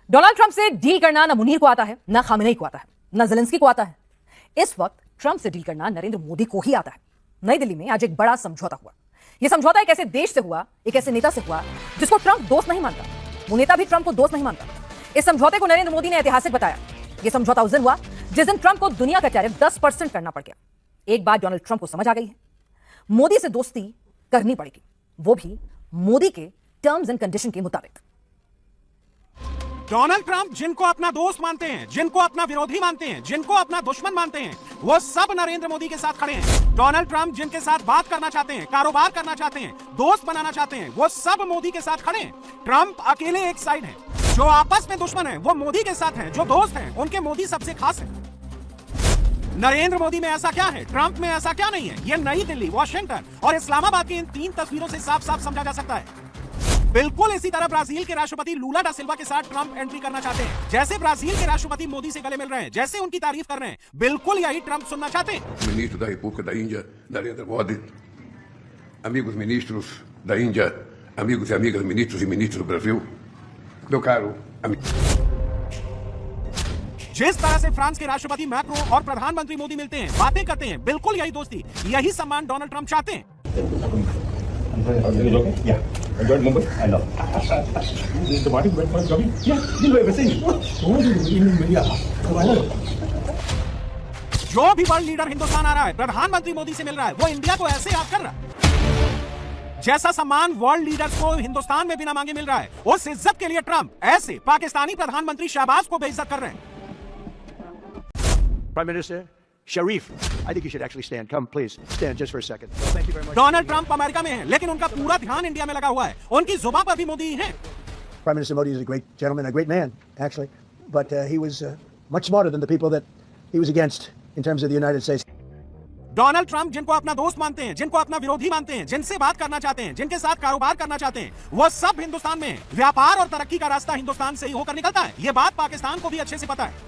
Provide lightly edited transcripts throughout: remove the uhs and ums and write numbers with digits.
Donald Trump से deal करना ना मुनीर को आता है, ना खामेनेई को आता है, ना ज़ेलेंस्की को आता है। इस वक्त ट्रंप से डील करना नरेंद्र मोदी को ही आता है। नई दिल्ली में आज एक बड़ा समझौता हुआ। यह समझौता एक ऐसे देश से हुआ, एक ऐसे नेता से हुआ जिसको ट्रंप दोस्त नहीं मानता। वो नेता भी ट्रंप को दोस्त नहीं मानता। इस समझौते को नरेंद्र मोदी ने ऐतिहासिक बताया। यह समझौता उस दिन हुआ जिस दिन ट्रंप को दुनिया का टैरिफ 10% करना पड़ गया। एक बात डोनाल्ड ट्रंप को समझ आ गई है, मोदी से दोस्ती करनी पड़ेगी, वो भी मोदी के टर्म्स एंड कंडीशन के मुताबिक। डोनाल्ड ट्रंप जिनको अपना दोस्त मानते हैं, जिनको अपना विरोधी मानते हैं, जिनको अपना दुश्मन मानते हैं, वो सब नरेंद्र मोदी के साथ खड़े हैं। डोनाल्ड ट्रंप जिनके साथ बात करना चाहते हैं, कारोबार करना चाहते हैं, दोस्त बनाना चाहते हैं, वो सब मोदी के साथ खड़े हैं। ट्रंप अकेले एक साइड है। जो आपस में दुश्मन है वो मोदी के साथ हैं, जो दोस्त हैं उनके मोदी सबसे खास है। नरेंद्र मोदी में ऐसा क्या है, ट्रंप में ऐसा क्या नहीं है, ये नई दिल्ली, वॉशिंगटन और इस्लामाबाद की इन 3 तस्वीरों से साफ साफ समझा जा सकता है। बिल्कुल इसी तरह ब्राजील के राष्ट्रपति लूला डा सिल्वा के साथ ट्रंप एंट्री करना चाहते हैं। जैसे ब्राजील के राष्ट्रपति मोदी से गले मिल रहे हैं, जैसे उनकी तारीफ कर रहे हैं, बिल्कुल यही ट्रंप सुनना चाहते हैं। Ministro da República da Índia, Narendra Modi, amigos ministros da Índia, amigos e amigas ministros e ministros do Brasil, meu caro amigo. जिस तरह से फ्रांस के राष्ट्रपति मैक्रो और प्रधानमंत्री मोदी मिलते हैं, बातें करते हैं, बिल्कुल यही दोस्ती, यही सम्मान डोनाल्ड ट्रंप चाहते हैं। Enjoyed Mumbai? I love it. This is the party went for jogging? Yeah, this way, everything. जो भी वर्ल्ड लीडर हिंदुस्तान आ रहा है, प्रधानमंत्री मोदी से मिल रहा है, वो इंडिया को ऐसे याद कर रहा है जैसा सम्मान वर्ल्ड लीडर्स को हिंदुस्तान में बिना मांगे मिल रहा है। उस इज्जत के लिए ट्रंप ऐसे पाकिस्तानी प्रधानमंत्री शहबाज को बेइज्जत कर रहे हैं। Prime Minister Sharif, I think you should actually stand. Come, please, stand just for a second. Thank you very much. Donald Trump America में है, लेकिन उनका पूरा ध्यान इंडिया में लगा हुआ है। उनकी जुबान पर भी मोदी ही हैं। Prime Minister Modi is a great gentleman, a great man, actually, but he was much smarter than the people that he was against in terms of the United States. Donald Trump जिनको अपना दोस्त मानते हैं, जिनको अपना विरोधी मानते हैं, जिनसे बात करना चाहते हैं, जिनके साथ कारोबार करना चाहते हैं, वो सब हिंदुस्तान में हैं। व्यापार और तरक्की का रास्ता हिंदुस्तान से ही होकर निकलता है। ये बात पाकिस्तान को भी अच्छे से पता है।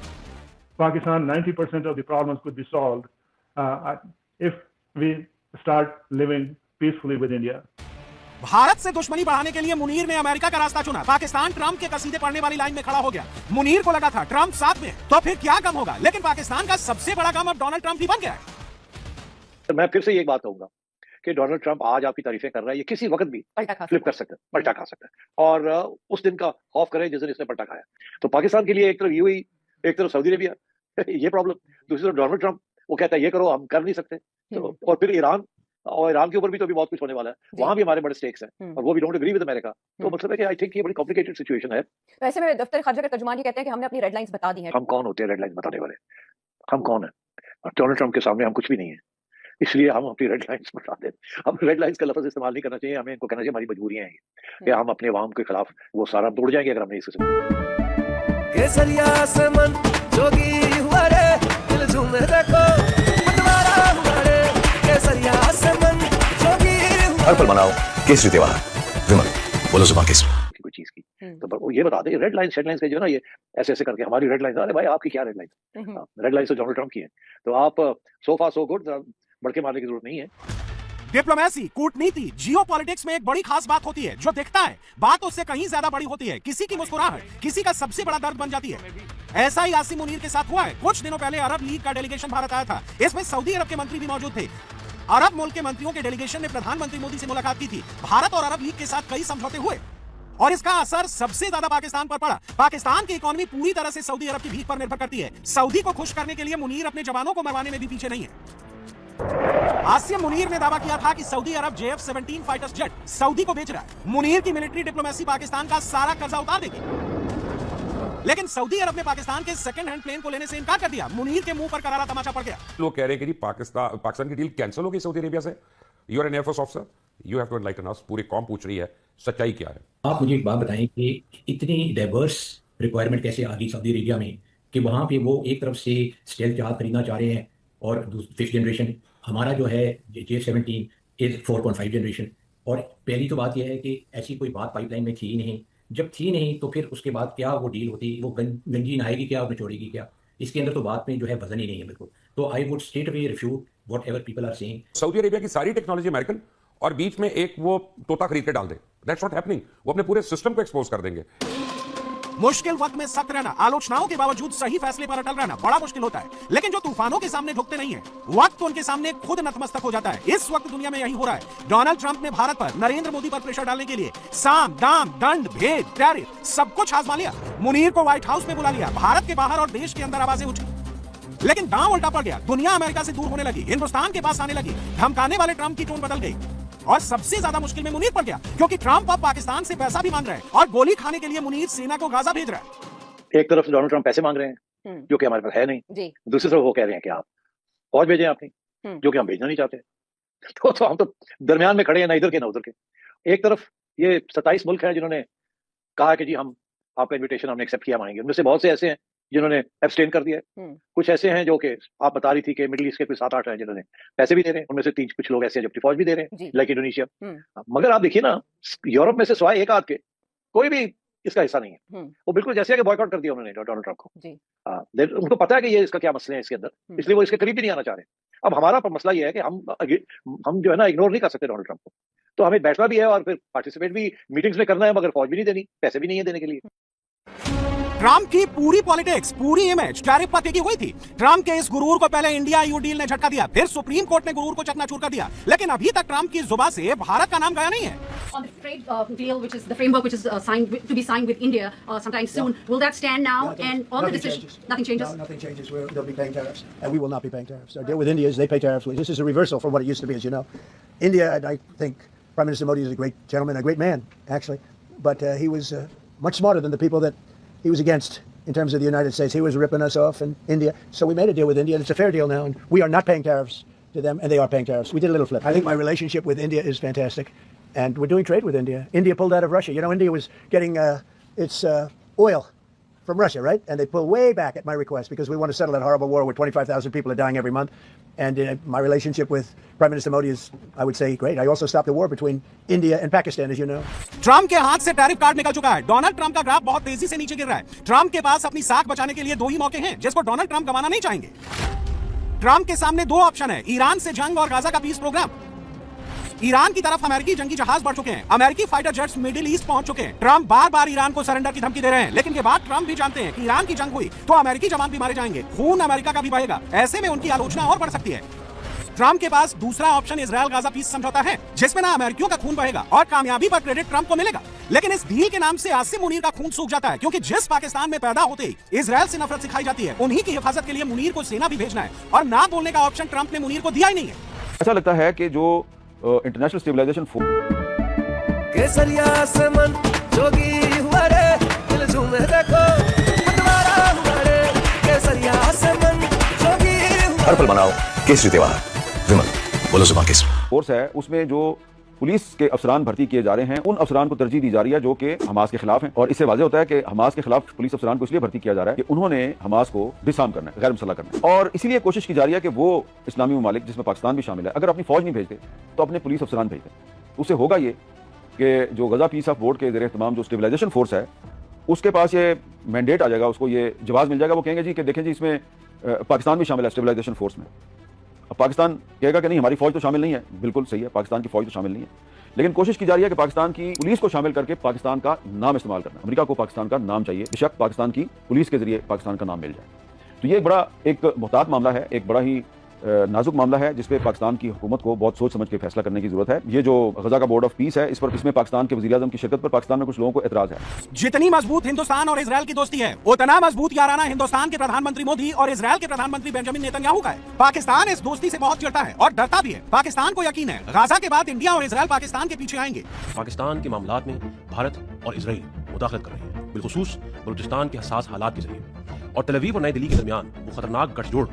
Pakistan, 90% of the problems could be solved if we start living peacefully with India. Bharat से दुश्मनी बढ़ाने के लिए मुनीर ने अमेरिका का रास्ता चुना। पाकिस्तान ट्रंप के कसीदे पढ़ने वाली लाइन में खड़ा हो गया। मुनीर को लगा था ट्रंप साथ में, तो फिर क्या गम होगा। लेकिन पाकिस्तान का सबसे बड़ा गम अब डोनाल्ड ट्रंप ही बन गया है। तो मैं फिर से एक बात कहूंगा कि डोनाल्ड ट्रंप आज आपकी तारीफें कर रहा है, ये किसी वक्त भी फ्लिप कर सकता है, पलटा खा सकता है, और उस दिन का खौफ करे जिस दिन इसने पलटा खाया। तो पाकिस्तान के लिए एक तरफ यूएई, एक तरफ सऊदी अरेबिया, ये प्रॉब्लम, दूसरी तरफ डोनाल्ड ट्रंप, वो कहता है ये करो, हम कर नहीं सकते। तो और फिर ईरान, और ईरान के ऊपर भी तो अभी बहुत कुछ होने वाला है, वहां भी हमारे बड़े स्टेक्स हैं और वो भी डोंट एग्री विद अमेरिका। तो मतलब है कि आई थिंक ये बड़ी कॉम्प्लिकेटेड सिचुएशन है। वैसे में दफ्तर खारजा के तर्जुमान ये कहते हैं कि हमने अपनी रेड लाइंस बता दी हैं। हम कौन होते हैं रेड लाइन बताने वाले? हम कौन है? डोनाल्ड ट्रंप के सामने हम कुछ भी नहीं है, इसलिए हम अपनी रेड लाइन्स बता दें। हम रेड लाइन्स का लफ्ज इस्तेमाल नहीं करना चाहिए, हमें इनको कहना चाहिए हमारी मजबूरियां हैं कि हम अपने अवाम के खिलाफ वो सारा हम तोड़ जाएंगे अगर हमने इसे हर पल मनाओ केसरी त्योहार। विमल, बोलो जुबान केसरी कोई चीज की। तो ये बता दे रेड लाइन्स शेड लाइन्स का जो ना, ये ऐसे ऐसे करके हमारी रेड लाइन्स, अरे भाई आपकी क्या रेड लाइन्स? रेड लाइन्स तो डोनाल्ड ट्रंप की है। तो आप सो फार सो गुड, बढ़के मारने की जरूरत नहीं है। डिप्लोमेसी, कूटनीति, जियोपॉलिटिक्स में एक बड़ी खास बात होती है, जो दिखता है बात उससे कहीं ज्यादा बड़ी होती है। किसी की मुस्कुराहट किसी का सबसे बड़ा दर्द बन जाती है। ऐसा ही आसिम मुनीर के साथ हुआ है। कुछ दिनों पहले अरब लीग का डेलीगेशन भारत आया था। इसमें सऊदी अरब के मंत्री भी मौजूद थे। अरब मुल्क के मंत्रियों के डेलीगेशन ने प्रधानमंत्री मोदी से मुलाकात की थी। भारत और अरब लीग के साथ कई समझौते हुए और इसका असर सबसे ज्यादा पाकिस्तान पर पड़ा। पाकिस्तान की इकोनॉमी पूरी तरह से सऊदी अरब की भीख पर निर्भर करती है। सऊदी को खुश करने के लिए मुनीर अपने जवानों को मरवाने में भी पीछे नहीं है। आसिम मुनीर ने दावा किया था कि सऊदी अरब JF-17 फाइटर्स जेट सऊदी को बेच रहा है। मुनीर की मिलिट्री डिप्लोमेसी पाकिस्तान का सारा कर्जा उतार देगी। लेकिन सऊदी अरब ने पाकिस्तान के सेकंड हैंड प्लेन को लेने से इनकार कर दिया। मुनीर के मुंह पर करारा तमाचा पड़ गया। लोग कह रहे हैं कि पाकिस्तान की डील कैंसिल हो गई सऊदी अरेबिया से। You are an air force officer, you have to enlighten us. पूरी कौम पूछ रही है सच्चाई क्या है। आप मुझे एक बात बताएं कि इतनी डाइवर्स रिक्वायरमेंट कैसे आ गई सऊदी अरेबिया में कि वहाँ पे वो एक तरफ से स्टेल्थ जहाज खरीदना चाह रहे हैं और फिफ्थ जनरेशन, हमारा जो है JF-17 इज 4.5 जनरेशन। और पहली तो बात यह है कि ऐसी कोई बात पाइपलाइन में थी ही नहीं। जब थी नहीं तो फिर उसके बाद क्या वो डील होती, वो गंजी नहाएगी क्या और निचोड़ेगी क्या? इसके अंदर तो बात में जो है वजन ही नहीं है बिल्कुल। तो I would straight away refute whatever people are saying. Saudi Arabia की सारी टेक्नोलॉजी अमेरिकन और बीच में एक वो तोता खरीद के डाल दे। That's not happening. वो अपने पूरे सिस्टम को एक्सपोज कर देंगे। मुश्किल वक्त में सख्त रहना, आलोचनाओं के बावजूद सही फैसले पर अटल रहना बड़ा मुश्किल होता है, लेकिन जो तूफानों के सामने झुकते नहीं है, वक्त उनके सामने खुद नतमस्तक हो जाता है। इस वक्त दुनिया में यही हो रहा है। डोनाल्ड ट्रंप ने भारत पर, नरेंद्र मोदी पर प्रेशर डालने के लिए साम, दाम, दंड, भेद, टैरिफ सब कुछ आजमा लिया। मुनीर को व्हाइट हाउस में बुला लिया, भारत के बाहर और देश के अंदर आवाजें उठी, लेकिन दांव उल्टा पड़ गया। दुनिया अमेरिका से दूर होने लगी, हिंदुस्तान के पास आने लगी। धमकाने वाले ट्रंप की टोन बदल गई और सबसे ज्यादा मुश्किल में मुनीर पड़ गया, क्योंकि ट्रंप अब पाकिस्तान से पैसा भी मांग रहा है और गोली खाने के लिए मुनीर सेना को गाजा भेज रहा है। एक तरफ से डोनाल्ड ट्रंप पैसे मांग रहे हैं जो कि हमारे पास है नहीं, दूसरी तरफ वो कह रहे हैं कि आप फौज भेजें अपनी, जो कि हम भेजना नहीं चाहते। तो हम तो दरमियान में खड़े हैं, ना इधर के ना उधर के। एक तरफ ये 27 मुल्क हैं जिन्होंने कहा कि जी हम आपका इन्विटेशन हमने एक्सेप्ट किया, मानेंगे। उनमें से बहुत से ऐसे हैं जिन्होंने एब्सटेन कर दिया है। कुछ ऐसे हैं जो कि आप बता रही थी कि मिडिल ईस्ट के कुछ 7-8 हैं जिन्होंने पैसे भी दे रहे हैं। उनमें से कुछ लोग ऐसे हैं जो अपनी फौज भी दे रहे हैं, लाइक इंडोनेशिया। मगर आप देखिए ना, यूरोप में से सिवाय एक आध के कोई भी इसका हिस्सा नहीं है। वो बिल्कुल जैसे कि बॉयकॉट कर दिया उन्होंने डोनाल्ड ट्रंप को। उनको पता है कि ये इसका क्या मसले हैं इसके अंदर, इसलिए वो इसके करीब भी नहीं आना चाह रहे। अब हमारा मसला ये है कि हम जो है ना इग्नोर नहीं कर सकते डोनाल्ड ट्रंप को, तो हमें बैठना भी है और फिर पार्टिसिपेट भी मीटिंग्स में करना है, मगर फौज भी नहीं देनी, पैसे भी नहीं है देने के लिए। ट्रंप की पूरी पॉलिटिक्स, पूरी इमेज टैरिफ पर टिकी हुई थी। ट्रंप के इस गुरूर को पहले इंडिया ईयू डील ने झटका दिया, फिर सुप्रीम कोर्ट ने गुरूर को चकनाचूर कर दिया, लेकिन अभी तक ट्रंप की जुबान से भारत का नाम गया नहीं है। On the trade deal, which is the framework, which is to be signed with India sometime soon, will that stand now? And on the decision, nothing changes. No, nothing changes. They'll be paying tariffs, and we will not be paying tariffs. Our deal with India is they pay tariffs. This is a reversal from what it used to be, as you know. India, and I think Prime Minister Modi is a great gentleman, a great man, actually, but he was much smarter than the people that he was against. In terms of the United States, he was ripping us off in India. So we made a deal with India, and it's a fair deal now, and we are not paying tariffs to them, and they are paying tariffs. We did a little flip. I think my relationship with India is fantastic, and we're doing trade with India. India pulled out of Russia. You know, India was getting its oil from Russia, right? And they pulled way back at my request because we want to settle that horrible war where 25,000 people are dying every month. And my relationship with Prime Minister Modi is, I would say, great. I also stopped the war between India and Pakistan, as you know. Trump के हाथ से tariff card निकल चुका है। Donald Trump का graph बहुत तेजी से नीचे गिर रहा है। ट्रंप के पास अपनी साख बचाने के लिए दो ही मौके हैं, जिसको डोनाल्ड ट्रंप गंवाना नहीं चाहेंगे। ट्रंप के सामने दो ऑप्शन है, ईरान से जंग और गाजा का पीस प्रोग्राम। ईरान की तरफ अमेरिकी जंगी जहाज बढ़ चुके हैं, अमेरिकी फाइटर जेट्स मिडिल ईस्ट पहुंच चुके हैं। ट्रंप बार बार ईरान को सरेंडर की धमकी दे रहे हैं, लेकिन ये बात ट्रंप भी जानते हैं कि ईरान की जंग हुई तो अमेरिकी जवान भी मारे जाएंगे, खून अमेरिका का भी बहेगा। ऐसे में उनकी आलोचना और बढ़ सकती है। ट्रंप के पास दूसरा ऑप्शन इजराइल गाजा पीस समझौता है, जिसमें ना अमेरिकियों का खून बहेगा और कामयाबी पर क्रेडिट ट्रंप को मिलेगा। लेकिन इस डील के नाम से आसिम मुनीर का खून सूख जाता है, क्योंकि जिस पाकिस्तान में पैदा होते ही इजराइल से नफरत सिखाई जाती है, उन्हीं की हिफाजत के लिए मुनीर को सेना भी भेजना है, और ना बोलने का ऑप्शन ट्रंप ने मुनीर को दिया ही नहीं है। ऐसा लगता है कि जो इंटरनेशनल स्टेबलाइजेशन हर पल मनाओ केसरी त्योहार। विमल बोलो जुबान केसरी। फोर्स है, उसमें जो पुलिस के अफसरान भर्ती किए जा रहे हैं, उन अफसरान को तरजीह दी जा रही है जो कि हमास के खिलाफ हैं। और इससे वाज़ेह होता है कि हमास के खिलाफ पुलिस अफसरान को इसलिए भर्ती किया जा रहा है कि उन्होंने हमास को डिसआर्म करना है, गैर मुसल्लह करना है। और इसीलिए कोशिश की जा रही है कि वो इस्लामी ममालिक, जिसमें पाकिस्तान भी शामिल है, अगर अपनी फौज नहीं भेजते तो अपने पुलिस अफसरान भेजते। उससे होगा ये कि जो गजा पीस ऑफ बोर्ड के ज़रिए तमाम जो स्टेबलाइजेशन फोर्स है, उसके पास ये मैंडेट आ जाएगा, उसको ये जवाब मिल जाएगा। वो कहेंगे जी कि देखें जी, इसमें पाकिस्तान भी शामिल है स्टेबलाइजेशन फोर्स में। अब पाकिस्तान कहेगा कि नहीं, हमारी फौज तो शामिल नहीं है। बिल्कुल सही है, पाकिस्तान की फौज तो शामिल नहीं है, लेकिन कोशिश की जा रही है कि पाकिस्तान की पुलिस को शामिल करके पाकिस्तान का नाम इस्तेमाल करना। अमेरिका को पाकिस्तान का नाम चाहिए, बेशक पाकिस्तान की पुलिस के जरिए पाकिस्तान का नाम मिल जाए। तो ये बड़ा एक मुहतात मामला है, एक बड़ा ही नाजुक मामला है, जिसपे पाकिस्तान की हुकूमत को बहुत सोच समझ के फैसला करने की जरूरत है। ये जो गजा का बोर्ड ऑफ पीस है, इसमें पाकिस्तान के वज़ीर आज़म की शिरकत पर पाकिस्तान में कुछ लोगों को एतराज है। जितनी मजबूत हिंदुस्तान और इजराइल की दोस्ती है, उतना मजबूत याराना हिंदुस्तान के प्रधानमंत्री मोदी और इजराइल के प्रधानमंत्री बेंजामिन नेतन्याहू का है। पाकिस्तान इस दोस्ती से बहुत चिढ़ता है और डरता भी है। पाकिस्तान को यकीन है गाजा के बाद इंडिया और इजराइल पाकिस्तान के पीछे आएंगे। पाकिस्तान के मामलात में भारत और इजराइल मुदाखलत कर रहे हैं, बिलखुसूस बलूचिस्तान के हसास हालात के जरिए। और तेल अवीव और नई दिल्ली के दरमियान वो खतरनाक गठजोड़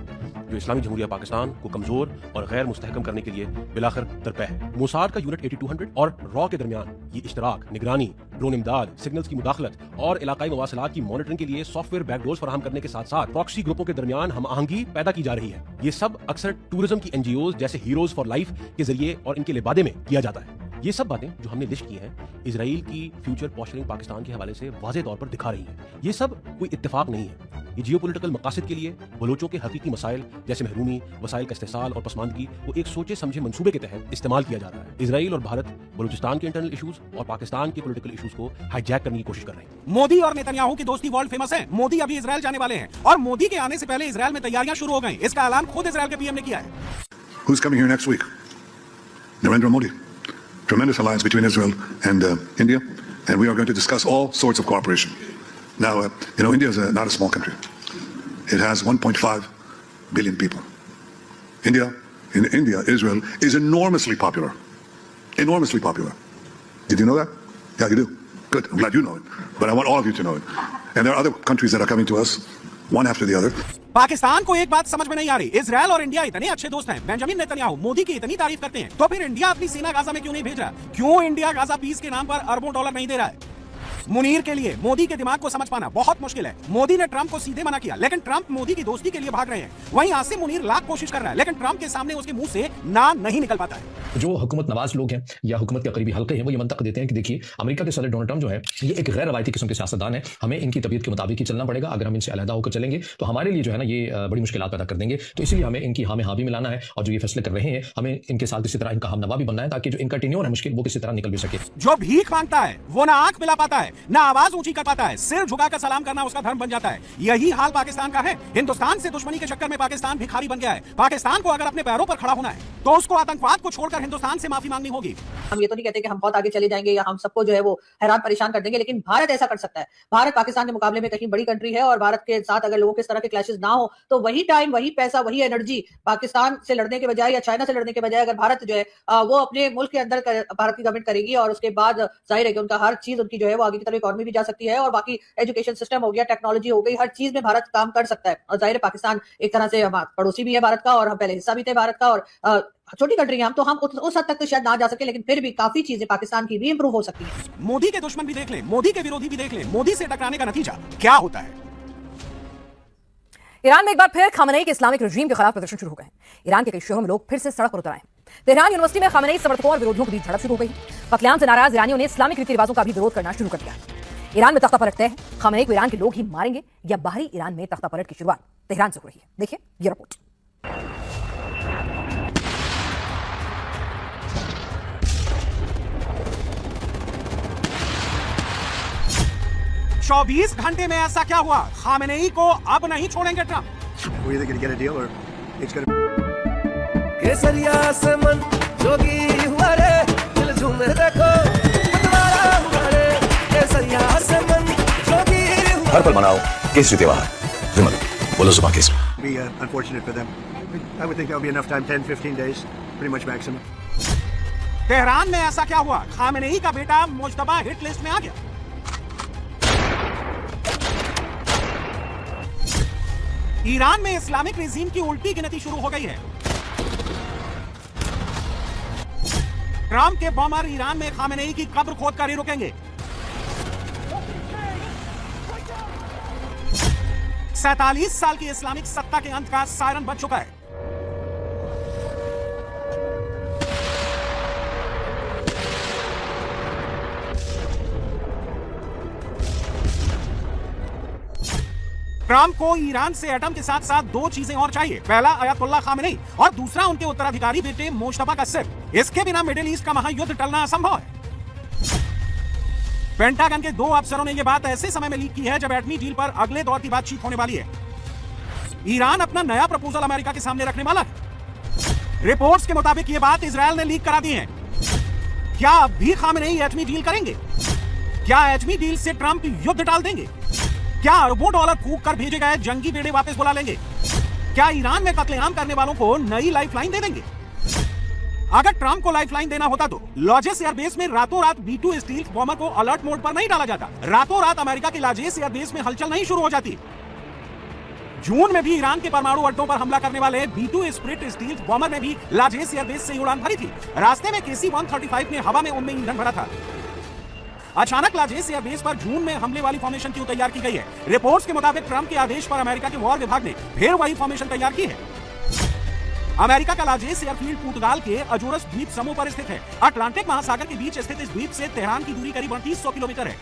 जो इस्लामी जमहूरिया पाकिस्तान को कमजोर और गैर मुस्तहकम करने के लिए बिलाखिर दरपे है। मोसाद का यूनिट 8200 और रॉ के दरमियान ये इश्तराक, निगरानी, ड्रोन इमदाद, सिग्नल्स की मुदाखलत और इलाकाई मवासिलात की मॉनिटरिंग के लिए सॉफ्टवेयर बैकडोर्स फराहम करने के साथ साथ प्रॉक्सी ग्रुपों के दरमियान हम आहंगी पैदा की जा रही है। ये सब अक्सर टूरिज्म की NGOs जैसे हीरोज फॉर लाइफ के जरिए और इनके लिबादे में किया जाता है। ये सब बातें जो हमने लिस्ट की हैं, इजराइल की फ्यूचर पॉस्चरिंग पाकिस्तान के हवाले से वाज़ेह तौर पर दिखा रही हैं। ये सब कोई इत्तेफाक नहीं है। ये जियोपॉलिटिकल मकासद के लिए बलोचों के हकीकी मसाइल जैसे महरूमी, वसाइल का इस्तेसाल और पसमानदगी को एक सोचे समझे मंसूबे के तहत इस्तेमाल किया जा रहा है। इजराइल और भारत बलूचिस्तान के इंटरनल इशूज और पाकिस्तान के पॉलिटिकल इशूज को हाईजैक करने की कोशिश कर रहे हैं। मोदी और नेतन्याहू की दोस्ती वर्ल्ड फेमस है। मोदी अभी इजराइल जाने वाले हैं और मोदी के आने से पहले इजराइल में तैयारियां शुरू हो गई। इसका ऐलान खुद इजराइल के पीएम ने किया है। Who's coming here next week? Narendra Modi. Tremendous alliance between Israel and India, and we are going to discuss all sorts of cooperation. Now, India is not a small country. It has 1.5 billion people. In India, Israel is enormously popular. Enormously popular. Did you know that? Yeah, you do. Good. I'm glad you know it. But I want all of you to know it. And there are other countries that are coming to us, one after the other. Pakistan को एक बात समझ में नहीं आ रही, Israel और India इतने अच्छे दोस्त हैं, बेंजामिन नेतन्याहू मोदी की इतनी तारीफ करते हैं, तो फिर इंडिया अपनी सेना गाजा में क्यों नहीं भेज रहा? क्यों इंडिया गाजा पीस के नाम पर अरबों डॉलर नहीं दे रहा है? मुनीर के लिए मोदी के दिमाग को समझ पाना बहुत मुश्किल है। मोदी ने ट्रंप को सीधे मना किया, लेकिन ट्रंप मोदी की दोस्ती के लिए भाग रहे हैं। वहीं आसिम मुनीर लाख कोशिश कर रहा है, लेकिन ट्रंप के सामने उसके मुंह से ना नहीं निकल पाता है। जो हुकूमत नवाज लोग हैं या हुकूमत के करीबी हल्के हैं, वो ये मंतक देते हैं कि देखिए, अमेरिका के सदर डोनाल्ड ट्रंप जो है, ये एक गैर रवायती किस्म के सियासतदान है, हमें इनकी तबीयत के मुताबिक ही चलना पड़ेगा। अगर हम इनसे अलहदा होकर चलेंगे तो हमारे लिए जो है ना, ये बड़ी मुश्किलात पैदा कर देंगे। तो इसलिए हमें इनकी हाँ में हाँ भी मिलाना है, और जो ये फैसले कर रहे हैं, हमें इनके साथ किसी तरह इनका हम नवा भी बनना है, ताकि जो इनका टेन्योर है मुश्किल, वो किसी तरह निकल भी सके। जो भीख मांगता है वो ना आंख मिला पाता है, ना आवाज ऊंची कर पाता है, सिर झुकाकर सलाम करना उसका धर्म बन जाता है। यही हाल पाकिस्तान का है। हिंदुस्तान से दुश्मनी के चक्कर में पाकिस्तान भिखारी बन गया है। पाकिस्तान को अगर अपने पैरों पर खड़ा होना है तो उसको आतंकवाद को छोड़कर हिंदुस्तान से माफी मांगनी होगी। हम ये तो नहीं कहते कि हम बहुत आगे चले जाएंगे या हम सबको जो है वो हैरान परेशान कर देंगे, लेकिन भारत ऐसा कर सकता है। भारत पाकिस्तान के मुकाबले में कहीं बड़ी कंट्री है, और भारत के साथ अगर लोगों के इस तरह के क्लैशेस ना हो तो वही टाइम, वही पैसा, वही एनर्जी पाकिस्तान से लड़ने के बजाय या चाइना से लड़ने के बजाय अगर भारत जो है वो अपने मुल्क के अंदर भारत की गवर्नमेंट करेगी, और उसके बाद जाहिर है कि उनका हर चीज उनकी जो है वो आगे की तरफ इकॉनमी भी जा सकती है, और बाकी एजुकेशन सिस्टम हो गया, टेक्नोलॉजी हो गई, हर चीज में भारत काम कर सकता है। और जाहिर है पाकिस्तान एक तरह से हमारा पड़ोसी भी है भारत का, और हम पहले हिस्सा भी थे भारत का, और छोटी कंट्री है हम, तो हम उस हद तक तो शायद ना जा सके, लेकिन फिर भी काफी चीजें पाकिस्तान की भी इंप्रूव हो सकती है। मोदी के दुश्मन भी देख ले, मोदी के विरोधी भी देख ले, मोदी से टकराने का नतीजा क्या होता है? ईरान में एक बार फिर खामनेई के इस्लामिक रजीम के खिलाफ प्रदर्शन शुरू हो गए। ईरान के कई शहरों में लोग फिर से सड़क पर उतर आए। तेहरान यूनिवर्सिटी में खामनेई समर्थकों और विरोधियों के बीच झड़प शुरू हो गई। कत्लेआम से नाराज ईरानियों ने इस्लामिक रीति रिवाजों का भी विरोध करना शुरू कर दिया। ईरान में तख्ता पलट तय है। खामनेई को ईरान के लोग ही मारेंगे या बाहरी ईरान में तख्ता पलट की शुरुआत तेहरान से हो रही है। देखिए ये रिपोर्ट। चौबीस घंटे में ऐसा क्या हुआ? खामनेई को अब नहीं छोड़ेंगे ट्रंप। केसरिया से मन जोगी हुआ रे, दिल झूम देखो मतवारा हुआ रे। केसरिया से मन जोगी हुआ। हर पल मनाओ केसरी त्योहार। विमल, बोलो जुबान Kesari. Be unfortunate for them. I would think that would be enough time, 10-15 days, pretty much maximum. Tehran में ऐसा क्या हुआ? खामनेई का बेटा मुज्तबा हिट लिस्ट में आ गया। ईरान में इस्लामिक रिजीम की उल्टी गिनती शुरू हो गई है। ट्रंप के बॉमर ईरान में खामनेई की कब्र खोद कर ही रुकेंगे। 47 साल की इस्लामिक सत्ता के अंत का सायरन बज चुका है। ट्रंप को ईरान से एटम के साथ साथ दो चीजें और चाहिए। पहला अयतुल्ला खामनेई और दूसरा उनके उत्तराधिकारी बेटे मुश्तबा का सिर। इसके बिना मिडिल ईस्ट का महायुद्ध टलना असंभव है। पेंटागन के दो अफसरों ने यह बात ऐसे समय में लीक की है जब एटमी डील पर अगले दौर की बातचीत होने वाली है। ईरान अपना नया प्रपोजल अमेरिका के सामने रखने वाला है। रिपोर्ट्स के मुताबिक यह बात इजरायल ने लीक करा दी है। क्या अब भी खामनेई एटमी डील करेंगे? क्या एटमी डील से ट्रंप युद्ध टाल देंगे? क्या अरबों डॉलर फूंक कर भेजे गए जंगी बेड़े वापस बुला लेंगे? क्या ईरान में कत्लेआम करने वालों को नई लाइफलाइन दे देंगे? अगर ट्रंप को लाइफलाइन देना होता तो लाजेस एयरबेस में रातों रात B-2 स्टील्थ बॉम्बर को अलर्ट मोड पर नहीं डाला जाता। रातों रात अमेरिका के लाजेस एयरबेस में हलचल नहीं शुरू हो जाती। जून में भी ईरान के परमाणु अड्डों पर हमला करने वाले B-2 स्प्रिट स्टील्थ बॉम्बर ने भी लाजेस एयरबेस से उड़ान भरी थी। रास्ते में KC-135 ने हवा में उनमें ईंधन भरा था। अचानक लाजेस एयरबेस पर जून में हमले वाली फॉर्मेशन क्यों तैयार की गई है? रिपोर्ट्स के मुताबिक ट्रंप के आदेश पर अमेरिका के वॉर विभाग ने फिर वही फॉर्मेशन तैयार की है। अमेरिका का लाजेस एयरफील्ड पुर्तगाल के अजोरस द्वीप समूह पर स्थित है। अटलांटिक महासागर के बीच स्थित इस द्वीप से तेहरान की दूरी करीब 3800 किलोमीटर है।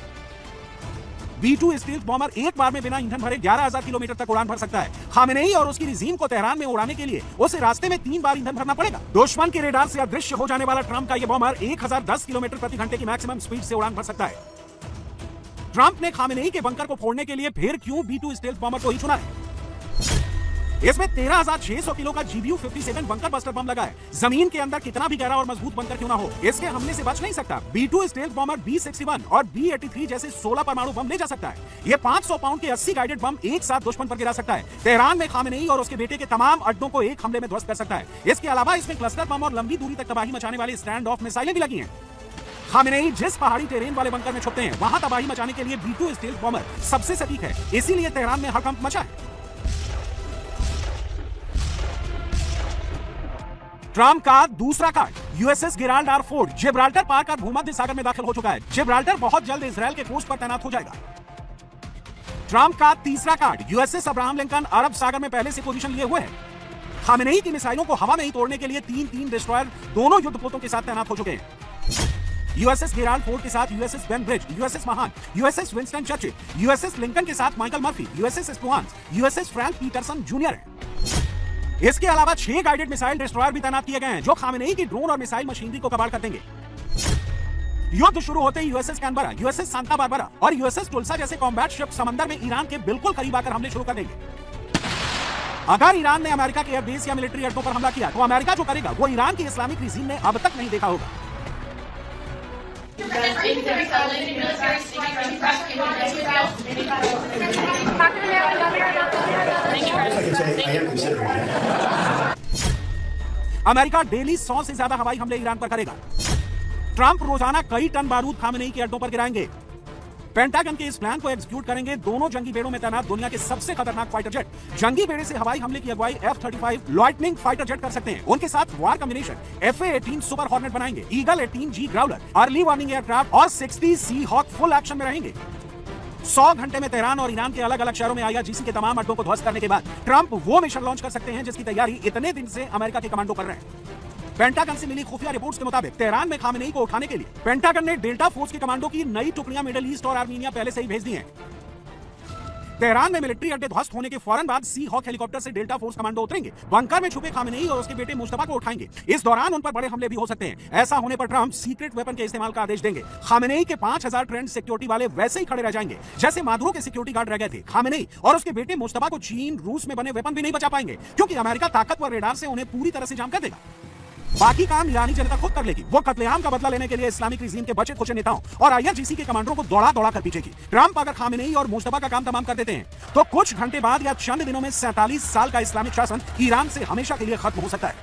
B-2 स्टील्थ बॉम्बर एक बार में बिना ईंधन भरे 11,000 किलोमीटर तक उड़ान भर सकता है। खामेनेई और उसकी रिजीम को तेहरान में उड़ाने के लिए उसे रास्ते में 3 बार ईंधन भरना पड़ेगा। दुश्मन के रेडार से अदृश्य हो जाने वाला ट्रंप का यह बॉम्बर 1010 किलोमीटर प्रति घंटे की मैक्सिमम स्पीड से उड़ान भर सकता है। ट्रंप ने खामेनेई के बंकर को फोड़ने के लिए फिर क्यों B-2 स्टील्थ बॉम्बर को ही चुना है? इसमें 13,600 किलो का GBU-57 बंकर बस्टर बम लगा है। जमीन के अंदर कितना भी गहरा और मजबूत बंकर क्यों ना हो, इसके हमले से बच नहीं सकता। B-2 स्टील्थ बॉम्बर B-61 और B-83 जैसे 16 परमाणु बम ले जा सकता है। ये 500 पाउंड के 80 गाइडेड बम एक साथ दुश्मन पर गिरा सकता है। तेहरान में खामेनेई और उसके बेटे के तमाम अड्डों को एक हमले में ध्वस्त कर सकता है। इसके अलावा इसमें क्लस्टर बम और लंबी दूरी तक तबाही मचाने वाली स्टैंड ऑफ मिसाइलें भी लगी हैं। खामेनेई जिस पहाड़ी टेरेन वाले बंकर में छुपते हैं, वहां तबाही मचाने के लिए B-2 स्टील्थ बॉम्बर सबसे सटीक है। इसीलिए तेहरान में हड़कंप मचा है। ट्रंप का दूसरा card USS Gerald R Ford Gibraltar पार कर भूमध्य सागर में दाखिल हो चुका है। जिब्राल्टर बहुत जल्द इजरायल के कोस्ट पर तैनात हो जाएगा। ट्रंप का तीसरा कार्ड यूएसएस अब्राहम लिंकन अरब सागर में पहले से पोजीशन लिए हुए है। खामेनेई की मिसाइलों को हवा में ही तोड़ने के लिए 3 डिस्ट्रॉयर दोनों युद्धपोतों के साथ तैनात हो चुके हैं। यूएसएस गेराल्ड फोर्ड के साथ USS Bainbridge, USS Mahan, USS Winston Churchill, USS Lincoln के साथ Michael Murphy, USS Spruance, USS Frank Petersen junior है। इसके अलावा 6 गाइडेड मिसाइल डिस्ट्रॉयर भी तैनात किए गए हैं, जो खामेनेई की ड्रोन और मिसाइल मशीनरी को कबाड़ कर देंगे। युद्ध शुरू होते ही USS Canberra, USS Santa Barbara और यूएसएस टुल्सा जैसे कॉम्बैट शिप समंदर में ईरान के बिल्कुल करीब आकर हमले शुरू कर देंगे। अगर ईरान ने अमेरिका के एयरबेस या मिलिट्री अड्डों पर हमला किया, तो अमेरिका जो करेगा वो ईरान की इस्लामिक रिजीम ने अब तक नहीं देखा होगा। अमेरिका डेली 100 से ज्यादा हवाई हमले ईरान पर करेगा। ट्रंप रोजाना कई टन बारूद खामेनेई के अड्डों पर गिराएंगे। पेंटागन के इस प्लान को एग्जीक्यूट करेंगे दोनों जंगी बेड़ों में तैनात दुनिया के सबसे खतरनाक फाइटर जेट। जंगी बेड़े से हवाई हमले की अगुवाई F-35 लाइटनिंग फाइटर जेट कर सकते हैं। उनके साथ वार कॉम्बिनेशन FA-18 सुपर हॉर्नेट बनाएंगे, eagle 18G Growler, early warning aircraft और 60 सी हॉक फुल एक्शन में रहेंगे। 100 घंटे में तेहरान और ईरान के अलग अलग शहरों में IRGC के तमाम अड्डों को ध्वस्त करने के बाद ट्रंप वो मिशन लॉन्च कर सकते हैं जिसकी तैयारी इतने दिन से अमेरिका के कमांडो कर रहे हैं। पेंटागन से मिली खुफिया रिपोर्ट्स के मुताबिक तेहरान में खामेनेई को उठाने के लिए पेंटागन ने डेल्टा फोर्स के कमांडो की नई टुकड़ियां मिडिल ईस्ट और आर्मीनिया पहले से ही भेज दी हैं। तेहरान में मिलिट्री अड्डे ध्वस्त होने के फौरन बाद सी हॉक हेलीकॉप्टर से डेल्टा फोर्स कमांडो उतरेंगे, बंकर में छुपे खामेनेई और उसके बेटे मुस्तफा को उठाएंगे। इस दौरान उन पर बड़े हमले भी हो सकते हैं। ऐसा होने पर ट्रंप सीक्रेट वेपन के इस्तेमाल का आदेश देंगे। खामेनेई के 5000 ट्रेंड सिक्योरिटी वाले वैसे ही खड़े रह जाएंगे जैसे माधुरो के सिक्योरिटी गार्ड रह गए थे। खामेनेई और उसके बेटे मुस्तफा को चीन, रूस में बने वेपन भी नहीं बचा पाएंगे, क्योंकि अमेरिका ताकतवर रेडार से उन्हें पूरी तरह से जाम कर देगा। बाकी काम ईरानी जनता खुद कर लेगी। वो कत्लेआम का बदला लेने के लिए इस्लामिक रिजीम के बचे खुचे नेताओं और IRGC के कमांडरों को दौड़ा कर पीछेगी। ट्रंप अगर खामेनेई और मुस्तफा का काम तमाम कर देते हैं, तो कुछ घंटे बाद या चंद दिनों में 47 साल का इस्लामिक शासन ईरान से हमेशा के लिए खत्म हो सकता है।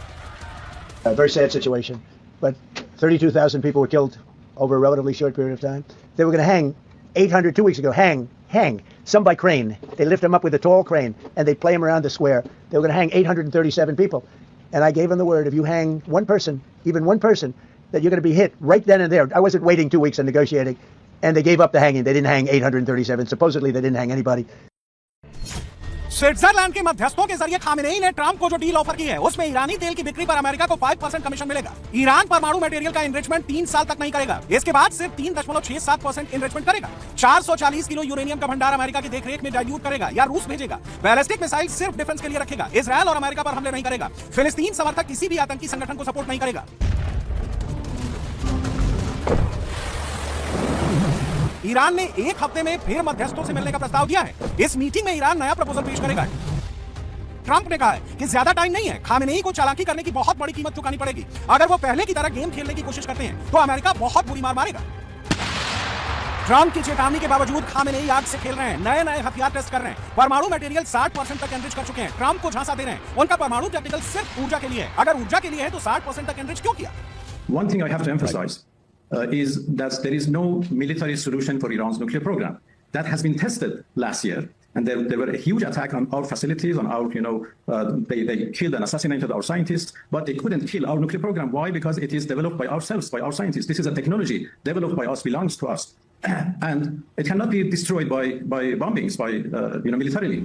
A very sad situation, but 32,000 people were killed over a relatively short period of time. They were going to hang 800 2 weeks ago. Hang. Some by crane. They lift them up with a tall crane and they play them around the square. They were going to hang 837 people. And I gave them the word, if you hang one person, even one person, that you're going to be hit right then and there. I wasn't waiting 2 weeks and negotiating. And they gave up the hanging. They didn't hang 837. Supposedly they didn't hang anybody. Switzerland के मध्यस्थों के जरिए Khamenei ने Trump को जो deal offer की है, उसमें ईरानी तेल की बिक्री पर अमेरिका को 5% कमीशन मिलेगा। ईरान परमाणु मटेरियल का इनरिचमेंट 3 साल तक नहीं करेगा। इसके बाद सिर्फ 3.67% इनरिचमेंट करेगा। 440 किलो यूरेनियम का भंडार अमेरिका की देखरेख में डाइल्यूट करेगा या रूस भेजेगा। बैलिस्टिक मिसाइल सिर्फ डिफेंस के लिए रखेगा। इजरायल और अमेरिका पर हमले नहीं करेगा। फिलिस्तीन समर्थक किसी भी आतंकी संगठन को सपोर्ट नहीं करेगा। ईरान ने एक हफ्ते में फिर मध्यस्थों से मिलने का प्रस्ताव दिया है। इस मीटिंग में ईरान नया प्रपोजल पेश करेगा। ट्रंप ने कहा है कि ज्यादा टाइम नहीं है, खामेनेई को चालाकी करने की बहुत बड़ी कीमत चुकानी पड़ेगी। अगर वो पहले की तरह गेम खेलने की कोशिश करते हैं, तो अमेरिका बहुत बुरी मार मारेगा। ट्रंप की चेतावनी के बावजूद खामेनेई आग से खेल रहे हैं। नए हथियार टेस्ट कर रहे हैं। परमाणु मटेरियल 60% तक एनरिच कर चुके हैं। ट्रंप को झांसा दे रहे हैं। उनका परमाणु टेक्निकल सिर्फ ऊर्जा के लिए है। अगर ऊर्जा के लिए है तो 60% तक एनरिच क्यों किया? One thing I have to emphasize is that there is no military solution for Iran's nuclear program. That has been tested last year, and there were a huge attack on our facilities, on our, they killed and assassinated our scientists, but they couldn't kill our nuclear program. Why? Because it is developed by ourselves, by our scientists. This is a technology developed by us, belongs to us, and it cannot be destroyed by bombings, by militarily.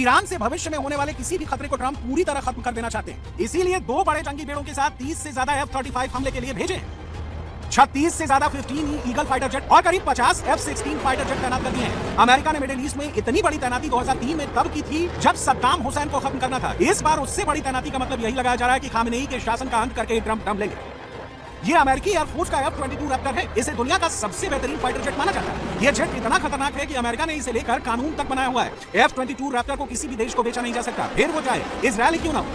Iran से भविष्य में होने वाले किसी भी खतरे को Trump पूरी तरह खत्म कर देना चाहते हैं। इसीलिए 2 बड़े जंगी बेड़ों के साथ 30 से ज्यादा F-35 हमले के लिए भेजे। 36 से ज्यादा 15 ईगल फाइटर जेट और करीब 50 F-16 फाइटर जेट तैनात कर दिए हैं। अमेरिका ने मिडिल ईस्ट में इतनी बड़ी तैनाती 2003 में तब की थी जब सद्दाम हुसैन को खत्म करना था। इस बार उससे बड़ी तैनाती का मतलब यही लगाया जा रहा है कि खामेनेई के शासन का अंत करके ट्रंप दम लेंगे। ये अमेरिकी एयरफोर्स का F-22 रैप्टर है। इसे दुनिया का सबसे बेहतरीन फाइटर जेट माना जाता है। यह जेट इतना खतरनाक है कि अमेरिका ने इसे लेकर कानून तक बनाया हुआ है। F-22 रैप्टर को किसी भी देश को बेचा नहीं जा सकता, फिर वो चाहे इजराइल क्यों ना हो।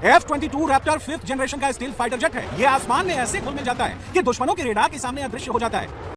F-22 रैप्टर 5th जनरेशन का स्टील्थ फाइटर जेट है। यह आसमान में ऐसे घुल मिल जाता है कि दुश्मनों के रेडार के सामने अदृश्य हो जाता है।